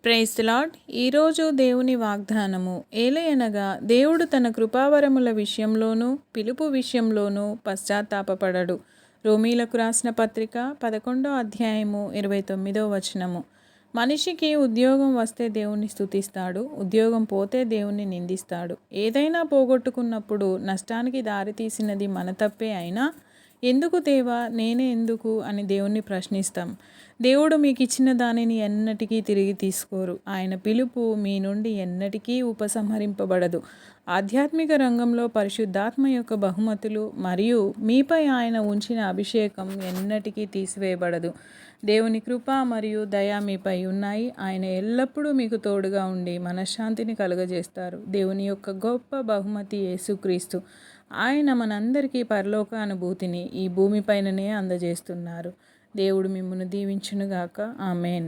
Praise the lord. ఈరోజు దేవుని వాగ్దానము ఏలయనగా దేవుడు తన కృపావరముల విషయంలోనూ పిలుపు విషయంలోనూ పశ్చాత్తాపపడడు. రోమీలకు రాసిన పత్రిక 11వ అధ్యాయము 29వ వచనము. మనిషికి ఉద్యోగం వస్తే దేవుణ్ణి స్తుతిస్తాడు, ఉద్యోగం పోతే దేవుణ్ణి నిందిస్తాడు. ఏదైనా పోగొట్టుకున్నప్పుడు నష్టానికి దారితీసినది మన తప్పే అయినా ఎందుకు దేవా, నేనే ఎందుకు అని దేవుణ్ణి ప్రశ్నిస్తాం. దేవుడు మీకు ఇచ్చిన దానిని ఎన్నటికీ తిరిగి తీసుకోరు. ఆయన పిలుపు మీ నుండి ఎన్నటికీ ఉపసంహరింపబడదు. ఆధ్యాత్మిక రంగంలో పరిశుద్ధాత్మ యొక్క బహుమతులు మరియు మీపై ఆయన ఉంచిన అభిషేకం ఎన్నటికీ తీసివేయబడదు. దేవుని కృప మరియు దయ మీపై ఉన్నాయి. ఆయన ఎల్లప్పుడూ మీకు తోడుగా ఉండి మనశ్శాంతిని కలుగజేస్తారు. దేవుని యొక్క గొప్ప బహుమతి యేసుక్రీస్తు. ఆయన మనందరికీ పరలోక అనుభూతిని ఈ భూమిపైననే అందజేస్తున్నారు. దేవుడు మిమ్మును దీవించునుగాక. ఆమేన్.